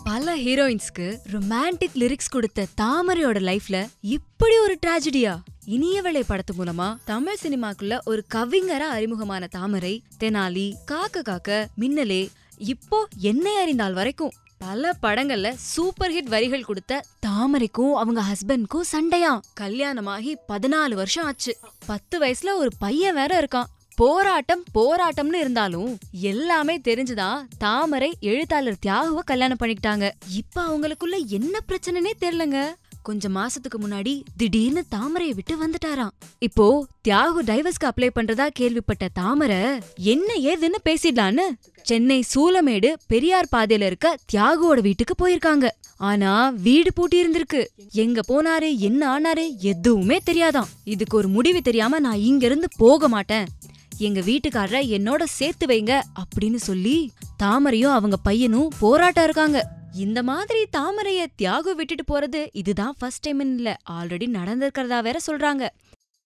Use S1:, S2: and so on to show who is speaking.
S1: பல ஹீரோயின்ஸ்க்கு romantic lyrics கொடுத்த தாமரையோட லைஃப்ல இப்படி ஒரு டிராஜடியா? இனியவளை படத்து மூலமா தமிழ் சினிமாக்குள்ள ஒரு கவிஞரா அறிமுகமான தாமரை, தெனாலி, காக்க காக்க, மின்னலே, இப்போ என்னை அறிந்தால் வரைக்கும் பல படங்கள்ல சூப்பர் ஹிட் வரிகள் கொடுத்த தாமரைக்கும் அவங்க ஹஸ்பண்ட்க்கும் சண்டையா. கல்யாணமாகி 14 வருஷம் ஆச்சு. 10 வயசுல ஒரு பையன் வேற இருக்கான். போராட்டம் போராட்டம்னு இருந்தாலும் எல்லாமே தெரிஞ்சுதான் தாமரை எழுத்தாளர் தியாகுவ கல்யாணம் பண்ணிக்கிட்டாங்க. இப்ப அவங்களுக்குள்ள என்ன பிரச்சனைனே தெரியலங்க. கொஞ்ச மாசத்துக்கு முன்னாடி திடீர்னு தாமரையை விட்டு வந்துட்டாராம். இப்போ தியாகு டைவர்ஸ்க்கு அப்ளை பண்றதா கேள்விப்பட்ட தாமரை என்ன ஏதுன்னு பேசிடலான்னு சென்னை சூலமேடு பெரியார் பாதையில இருக்க தியாகுவோட வீட்டுக்கு போயிருக்காங்க. ஆனா வீடு பூட்டி இருந்திருக்கு. எங்க போனாரு, என்ன ஆனாரு எதுவுமே தெரியாதாம். இதுக்கு ஒரு முடிவு தெரியாம நான் இங்க இருந்து போக மாட்டேன், எங்க வீட்டுக்காரரை என்னோட சேர்த்து வைங்க அப்படின்னு சொல்லி தாமரையும் அவங்க பையனும் போராட்டம் இருக்காங்க. இந்த மாதிரி தாமரைய தியாகு விட்டுட்டு போறது இதுதான் ஃபர்ஸ்ட் டைம் இல்ல, ஆல்ரெடி நடந்திருக்கிறதா வேற சொல்றாங்க.